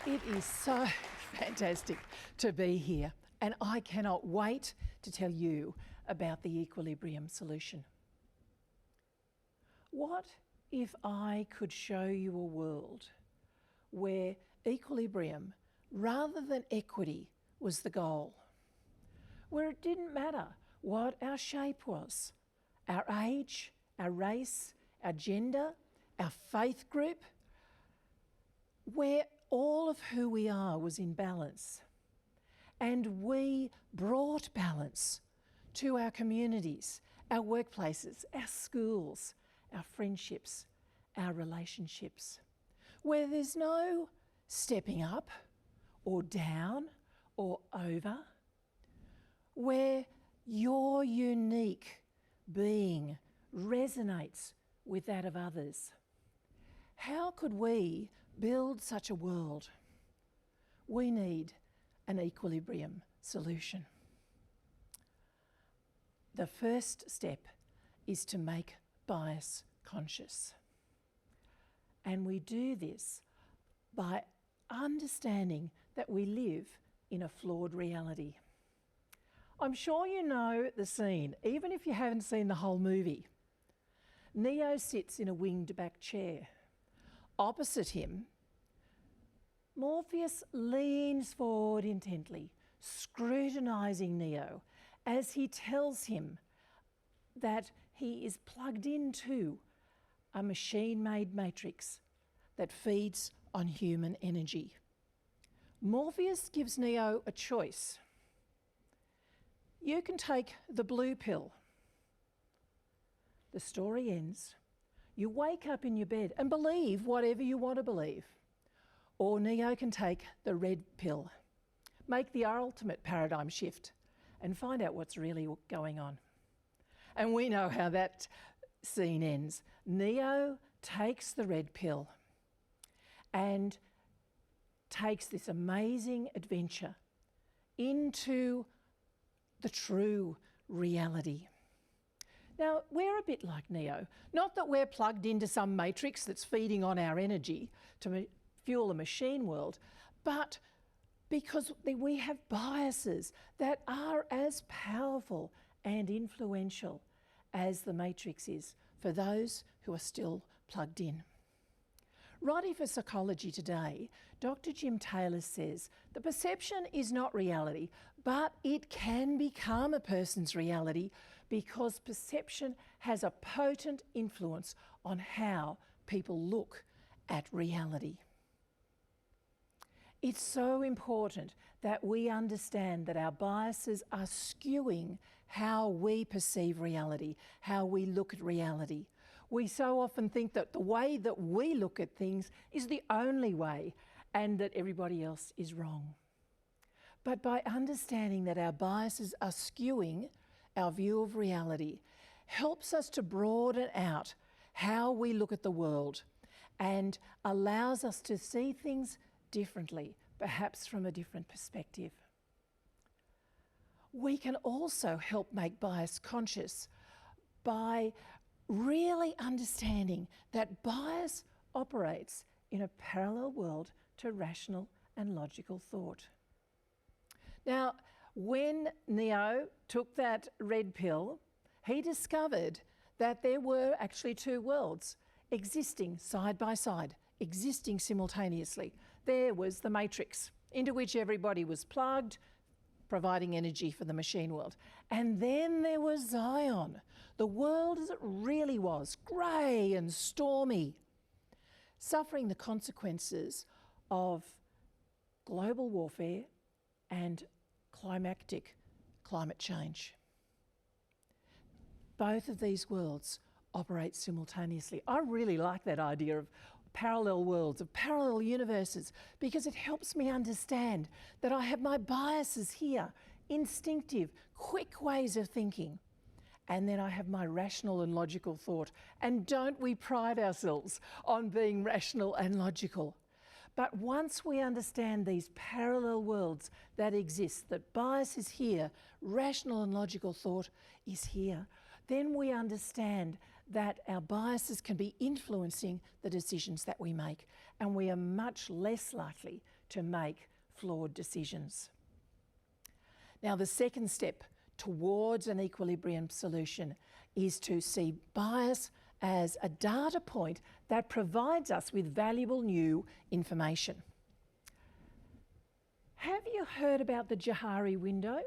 It is so fantastic to be here, and I cannot wait to tell you about the equilibrium solution. What if I could show you a world where equilibrium, rather than equity, was the goal? Where it didn't matter what our shape was, our age, our race, our gender, our faith group, where all of who we are was in balance. And we brought balance to our communities, our workplaces, our schools, our friendships, our relationships, where there's no stepping up or down or over, where your unique being resonates with that of others. How could we build such a world? We need an equilibrium solution. The first step is to make bias conscious. And we do this by understanding that we live in a flawed reality. I'm sure you know the scene, even if you haven't seen the whole movie. Neo sits in a winged back chair. Opposite him, Morpheus leans forward intently, scrutinising Neo as he tells him that he is plugged into a machine-made matrix that feeds on human energy. Morpheus gives Neo a choice. You can take the blue pill. The story ends. You wake up in your bed and believe whatever you want to believe. Or Neo can take the red pill, make the ultimate paradigm shift and find out what's really going on. And we know how that scene ends. Neo takes the red pill and takes this amazing adventure into the true reality. Now, we're a bit like Neo. Not that we're plugged into some matrix that's feeding on our energy to fuel a machine world, but because we have biases that are as powerful and influential as the matrix is for those who are still plugged in. Writing for Psychology Today, Dr. Jim Taylor says the perception is not reality, but it can become a person's reality because perception has a potent influence on how people look at reality. It's so important that we understand that our biases are skewing how we perceive reality, how we look at reality. We so often think that the way that we look at things is the only way and that everybody else is wrong. But by understanding that our biases are skewing our view of reality helps us to broaden out how we look at the world and allows us to see things differently, perhaps from a different perspective. We can also help make bias conscious by really understanding that bias operates in a parallel world to rational and logical thought. Now, when Neo took that red pill, he discovered that there were actually two worlds existing side by side, existing simultaneously. There was the matrix into which everybody was plugged, providing energy for the machine world. And then there was Zion, the world as it really was, grey and stormy, suffering the consequences of global warfare and climactic climate change. Both of these worlds operate simultaneously. I really like that idea of parallel worlds, of parallel universes, because it helps me understand that I have my biases here, instinctive, quick ways of thinking, and then I have my rational and logical thought. And don't we pride ourselves on being rational and logical? But once we understand these parallel worlds that exist, that bias is here, rational and logical thought is here, then we understand that our biases can be influencing the decisions that we make, and we are much less likely to make flawed decisions. Now, the second step towards an equilibrium solution is to see bias as a data point that provides us with valuable new information. Have you heard about the Johari window?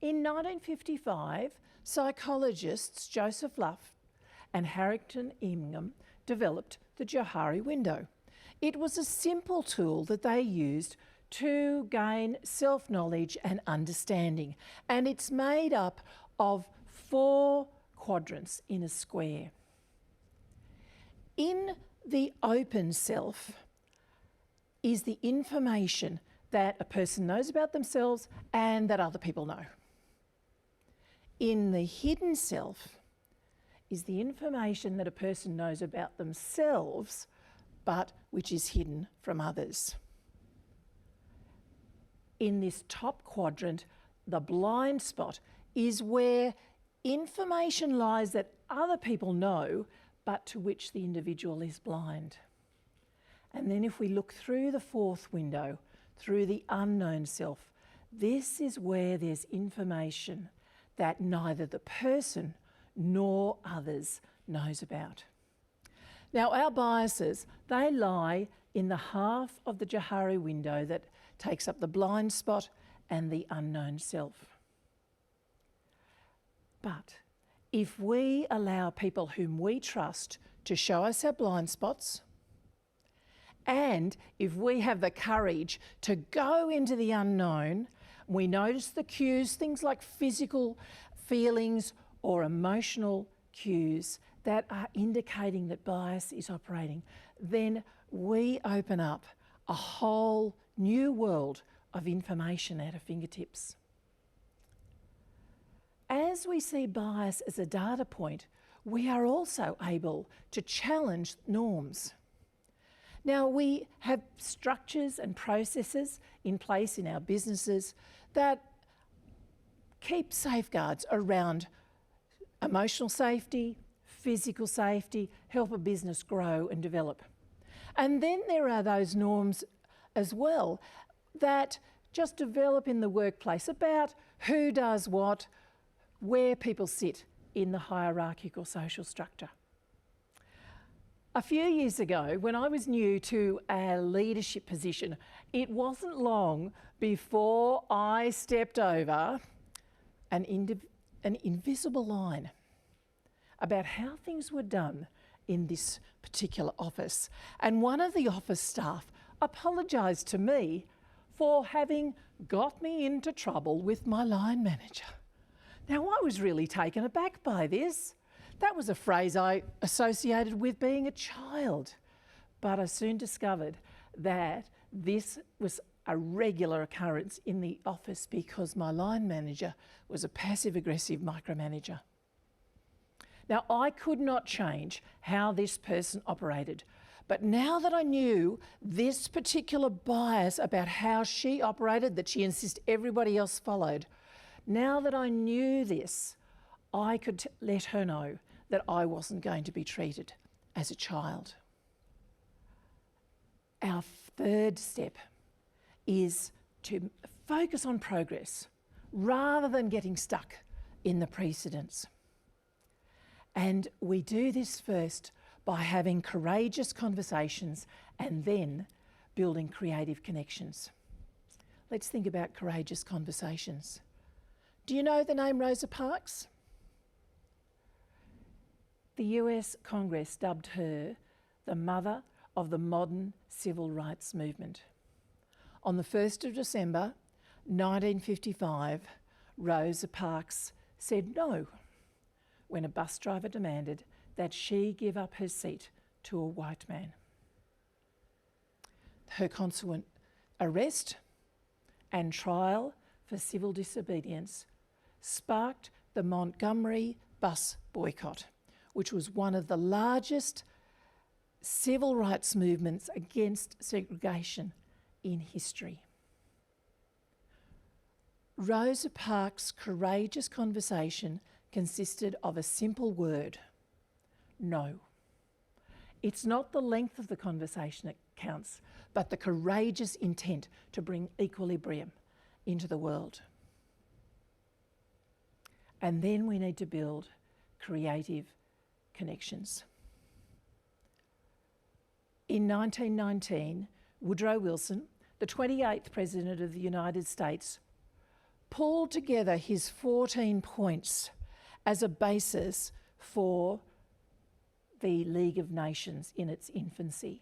In 1955, psychologists Joseph Luft and Harrington Ingham developed the Johari window. It was a simple tool that they used to gain self-knowledge and understanding, and it's made up of 4 quadrants in a square. In the open self is the information that a person knows about themselves and that other people know. In the hidden self is the information that a person knows about themselves, but which is hidden from others. In this top quadrant, the blind spot is where information lies that other people know, but to which the individual is blind. And then if we look through the 4th window, through the unknown self, this is where there's information that neither the person nor others knows about. Now, our biases, they lie in the half of the Johari window that takes up the blind spot and the unknown self. But if we allow people whom we trust to show us our blind spots, and if we have the courage to go into the unknown, we notice the cues, things like physical feelings or emotional cues that are indicating that bias is operating, then we open up a whole new world of information at our fingertips. As we see bias as a data point, we are also able to challenge norms. Now, we have structures and processes in place in our businesses that keep safeguards around emotional safety, physical safety, help a business grow and develop. And then there are those norms as well that just develop in the workplace about who does what, where people sit in the hierarchical social structure. A few years ago, when I was new to a leadership position, it wasn't long before I stepped over an invisible line about how things were done in this particular office. And one of the office staff apologised to me for having got me into trouble with my line manager. Now, I was really taken aback by this. That was a phrase I associated with being a child. But I soon discovered that this was a regular occurrence in the office because my line manager was a passive-aggressive micromanager. Now, I could not change how this person operated, but now that I knew this particular bias about how she operated, that she insisted everybody else followed, now that I knew this, I could let her know that I wasn't going to be treated as a child. Our 3rd step is to focus on progress rather than getting stuck in the precedents. And we do this first by having courageous conversations and then building creative connections. Let's think about courageous conversations. Do you know the name Rosa Parks? The US Congress dubbed her the mother of the modern civil rights movement. On the 1st of December 1955, Rosa Parks said no when a bus driver demanded that she give up her seat to a white man. Her consequent arrest and trial for civil disobedience sparked the Montgomery bus boycott, which was one of the largest civil rights movements against segregation in history. Rosa Parks' courageous conversation consisted of a simple word: no. It's not the length of the conversation that counts, but the courageous intent to bring equilibrium into the world. And then we need to build creative connections. In 1919, Woodrow Wilson, the 28th President of the United States, pulled together his 14 points as a basis for the League of Nations in its infancy.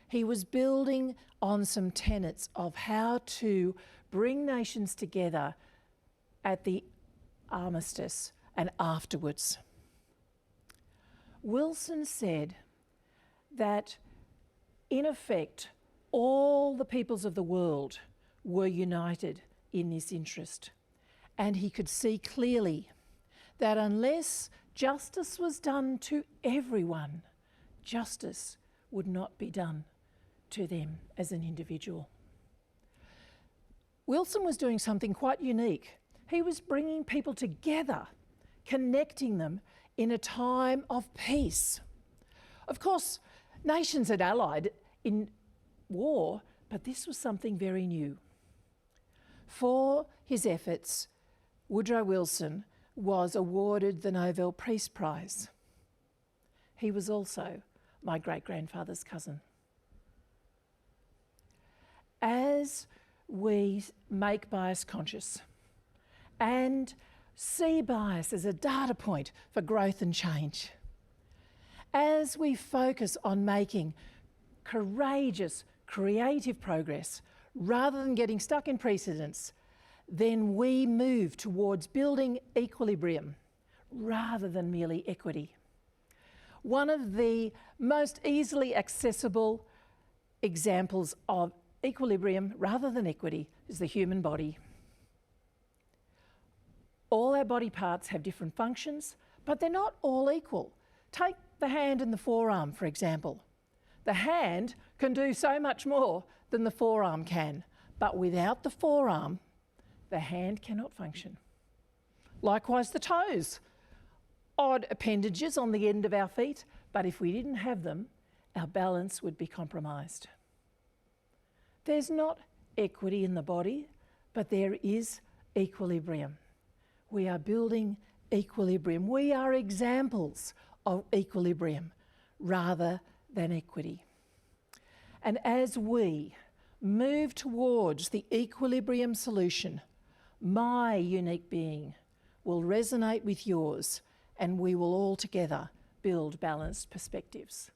He was building on some tenets of how to bring nations together at the armistice and afterwards. Wilson said that, in effect, all the peoples of the world were united in this interest, and he could see clearly that unless justice was done to everyone, justice would not be done to them as an individual. Wilson was doing something quite unique. He was bringing people together, connecting them in a time of peace. Of course, nations had allied in war, but this was something very new. For his efforts, Woodrow Wilson was awarded the Nobel Peace Prize. He was also my great-grandfather's cousin. As we make bias conscious and see bias as a data point for growth and change, as we focus on making courageous, creative progress rather than getting stuck in precedents, then we move towards building equilibrium rather than merely equity. One of the most easily accessible examples of equilibrium rather than equity is the human body. All our body parts have different functions, but they're not all equal. Take the hand and the forearm, for example. The hand can do so much more than the forearm can, but without the forearm, the hand cannot function. Likewise, the toes. Odd appendages on the end of our feet, but if we didn't have them, our balance would be compromised. There's not equity in the body, but there is equilibrium. We are building equilibrium. We are examples of equilibrium rather than equity. And as we move towards the equilibrium solution, my unique being will resonate with yours, and we will all together build balanced perspectives.